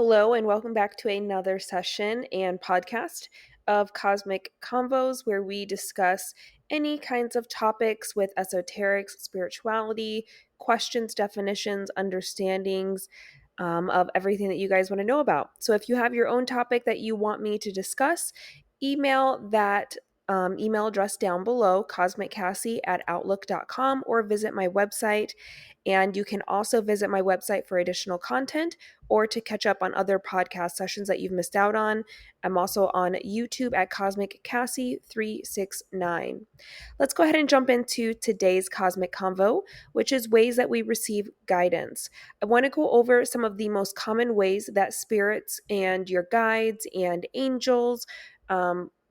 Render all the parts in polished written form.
Hello, and welcome back to another session and podcast of Cosmic Convos, where we discuss any kinds of topics with esoterics, spirituality, questions, definitions, understandings of everything that you guys want to know about. So, if you have your own topic that you want me to discuss, email that email address down below, cosmiccassie@outlook.com, or visit my website. And you can also visit my website for additional content or to catch up on other podcast sessions that you've missed out on. I'm also on YouTube at Cosmic Cassie 369. Let's go ahead and jump into today's Cosmic Convo, which is ways that we receive guidance. I want to go over some of the most common ways that spirits and your guides and angels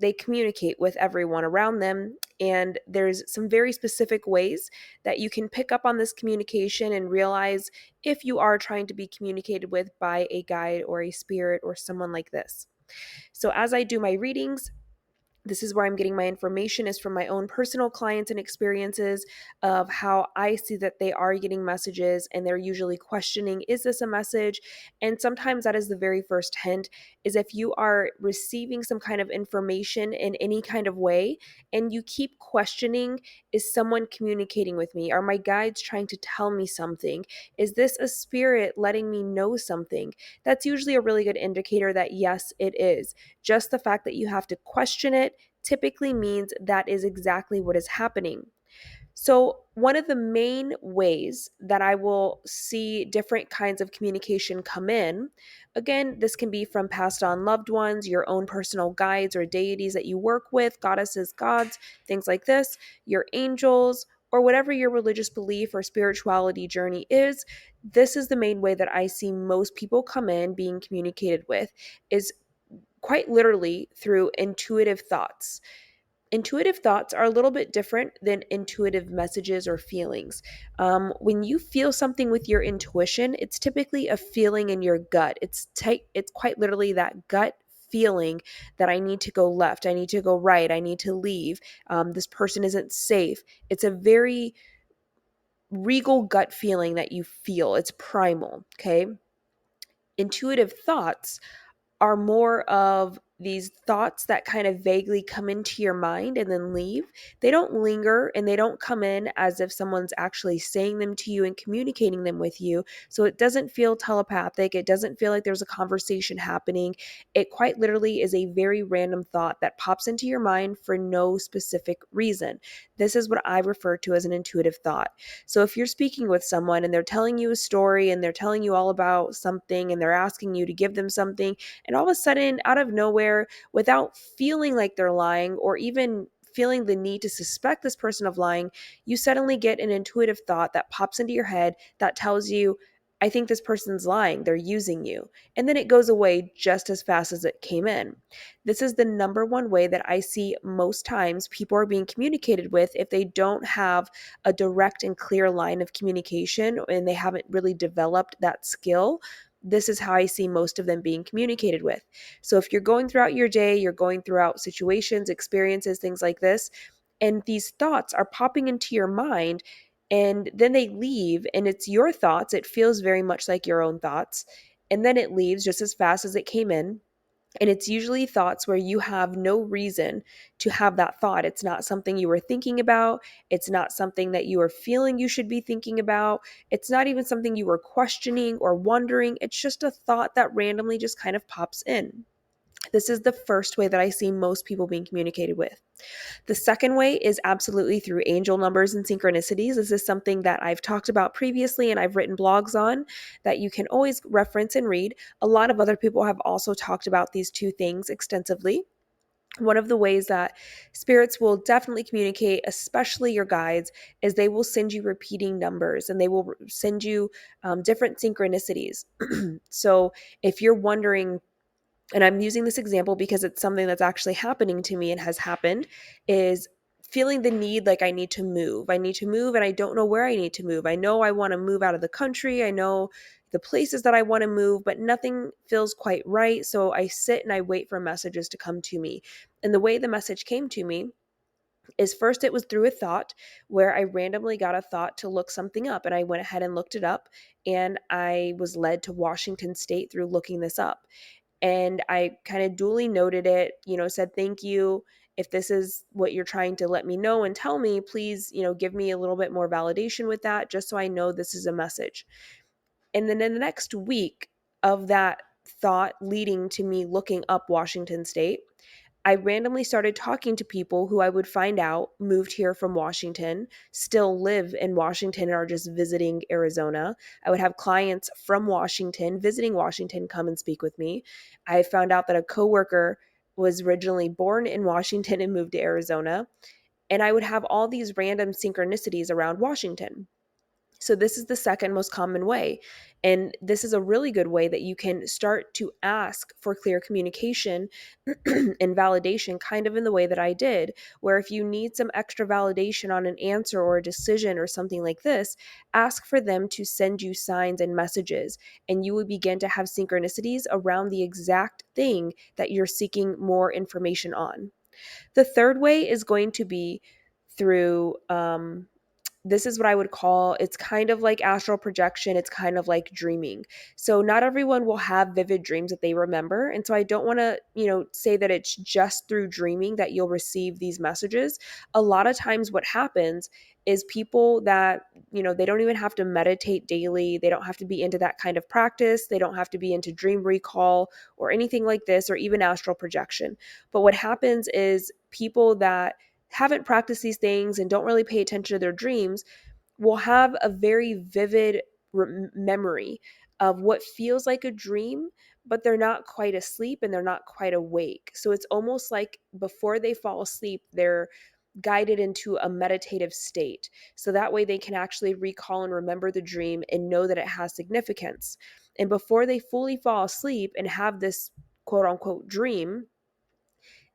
they communicate with everyone around them. And there's some very specific ways that you can pick up on this communication and realize if you are trying to be communicated with by a guide or a spirit or someone like this. So, as I do my readings, this is where I'm getting my information is from my own personal clients and experiences of how I see that they are getting messages and they're usually questioning, is this a message? And sometimes that is the very first hint is if you are receiving some kind of information in any kind of way and you keep questioning, is someone communicating with me? Are my guides trying to tell me something? Is this a spirit letting me know something? That's usually a really good indicator that yes, it is. Just the fact that you have to question it typically means that is exactly what is happening. So, one of the main ways that I will see different kinds of communication come in, again, this can be from passed on loved ones, your own personal guides or deities that you work with, goddesses, gods, things like this, your angels, or whatever your religious belief or spirituality journey is. This is the main way that I see most people come in being communicated with is quite literally through intuitive thoughts. Intuitive thoughts are a little bit different than intuitive messages or feelings. When you feel something with your intuition, it's typically a feeling in your gut. It's quite literally that gut feeling that I need to go left, I need to go right, I need to leave. This person isn't safe. It's a very regal gut feeling that you feel. It's primal. Okay. Intuitive thoughts are more of these thoughts that kind of vaguely come into your mind and then leave. They don't linger and they don't come in as if someone's actually saying them to you and communicating them with you. So it doesn't feel telepathic. It doesn't feel like there's a conversation happening. It quite literally is a very random thought that pops into your mind for no specific reason. This is what I refer to as an intuitive thought. So if you're speaking with someone and they're telling you a story and they're telling you all about something and they're asking you to give them something, and all of a sudden, out of nowhere, without feeling like they're lying or even feeling the need to suspect this person of lying, you suddenly get an intuitive thought that pops into your head that tells you, I think this person's lying. They're using you. And then it goes away just as fast as it came in. This is the number one way that I see most times people are being communicated with if they don't have a direct and clear line of communication and they haven't really developed that skill. This is how I see most of them being communicated with. So if you're going throughout your day, you're going throughout situations, experiences, things like this, and these thoughts are popping into your mind and then they leave and it's your thoughts, it feels very much like your own thoughts, and then it leaves just as fast as it came in. And it's usually thoughts where you have no reason to have that thought. It's not something you were thinking about. It's not something that you are feeling you should be thinking about. It's not even something you were questioning or wondering. It's just a thought that randomly just kind of pops in. This is the first way that I see most people being communicated with. The second way is absolutely through angel numbers and synchronicities. This is something that I've talked about previously and I've written blogs on that you can always reference and read. A lot of other people have also talked about these two things extensively. One of the ways that spirits will definitely communicate, especially your guides, is they will send you repeating numbers and they will send you different synchronicities. So if you're wondering, and I'm using this example because it's something that's actually happening to me and has happened, is feeling the need like I need to move. I need to move and I don't know where I need to move. I know I want to move out of the country. I know the places that I want to move, but nothing feels quite right. So I sit and I wait for messages to come to me. And the way the message came to me is first it was through a thought where I randomly got a thought to look something up, and I went ahead and looked it up, and I was led to Washington State through looking this up. And I kind of duly noted it, said thank you. If this is what you're trying to let me know and tell me, please, give me a little bit more validation with that just so I know this is a message. And then in the next week of that thought leading to me looking up Washington State, I randomly started talking to people who I would find out moved here from Washington, still live in Washington, and are just visiting Arizona. I would have clients from Washington visiting Washington come and speak with me. I found out that a coworker was originally born in Washington and moved to Arizona. And I would have all these random synchronicities around Washington. So, this is the second most common way. And this is a really good way that you can start to ask for clear communication and validation, kind of in the way that I did, where if you need some extra validation on an answer or a decision or something like this, ask for them to send you signs and messages. And you will begin to have synchronicities around the exact thing that you're seeking more information on. The third way is going to be through this is what I would call, it's kind of like astral projection. It's kind of like dreaming. So not everyone will have vivid dreams that they remember. And so I don't want to, say that it's just through dreaming that you'll receive these messages. A lot of times what happens is people that, they don't even have to meditate daily. They don't have to be into that kind of practice. They don't have to be into dream recall or anything like this, or even astral projection. But what happens is people that haven't practiced these things and don't really pay attention to their dreams will have a very vivid memory of what feels like a dream, but they're not quite asleep and they're not quite awake. So it's almost like before they fall asleep, they're guided into a meditative state. So that way they can actually recall and remember the dream and know that it has significance. And before they fully fall asleep and have this quote unquote dream,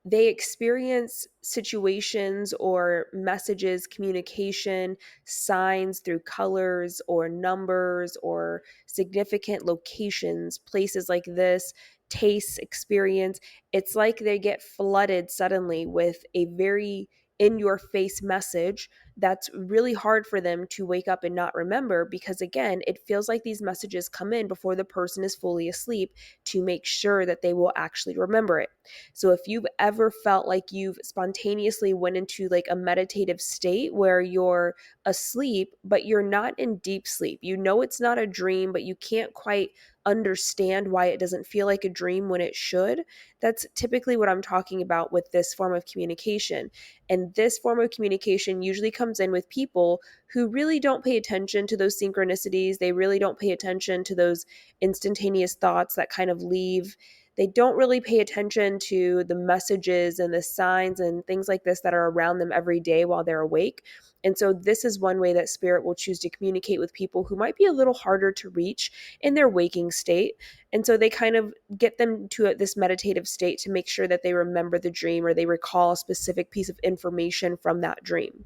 they experience situations or messages, communication, signs through colors or numbers or significant locations, places like this, tastes, experience. It's like they get flooded suddenly with a very in your face message that's really hard for them to wake up and not remember, because again, it feels like these messages come in before the person is fully asleep to make sure that they will actually remember it. So if you've ever felt like you've spontaneously went into like a meditative state where you're asleep, but you're not in deep sleep, it's not a dream, but you can't quite understand why it doesn't feel like a dream when it should. That's typically what I'm talking about with this form of communication. And this form of communication usually comes in with people who really don't pay attention to those synchronicities. They really don't pay attention to those instantaneous thoughts that kind of leave. They don't really pay attention to the messages and the signs and things like this that are around them every day while they're awake. And so this is one way that spirit will choose to communicate with people who might be a little harder to reach in their waking state. And so they kind of get them to this meditative state to make sure that they remember the dream or they recall a specific piece of information from that dream.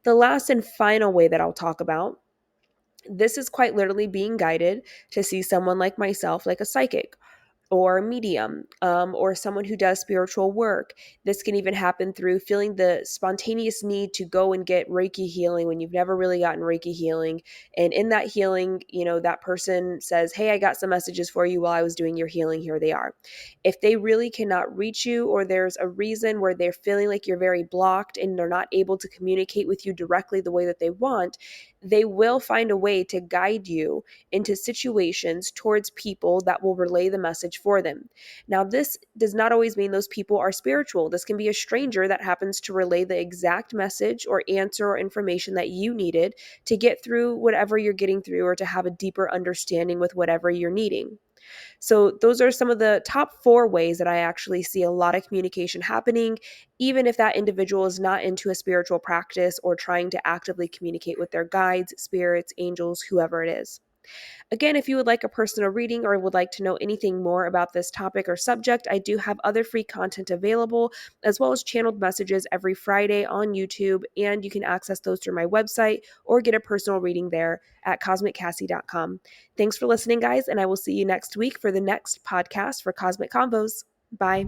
The last and final way that I'll talk about, this is quite literally being guided to see someone like myself, like a psychic or a medium, or someone who does spiritual work. This can even happen through feeling the spontaneous need to go and get Reiki healing when you've never really gotten Reiki healing. And in that healing, that person says, hey, I got some messages for you while I was doing your healing. Here they are. If they really cannot reach you, or there's a reason where they're feeling like you're very blocked and they're not able to communicate with you directly the way that they want, they will find a way to guide you into situations towards people that will relay the message for them. Now, this does not always mean those people are spiritual. This can be a stranger that happens to relay the exact message or answer or information that you needed to get through whatever you're getting through, or to have a deeper understanding with whatever you're needing. So those are some of the top 4 ways that I actually see a lot of communication happening, even if that individual is not into a spiritual practice or trying to actively communicate with their guides, spirits, angels, whoever it is. Again, if you would like a personal reading or would like to know anything more about this topic or subject, I do have other free content available, as well as channeled messages every Friday on YouTube, and you can access those through my website or get a personal reading there at cosmiccassie.com. Thanks for listening, guys, and I will see you next week for the next podcast for Cosmic Convos. Bye.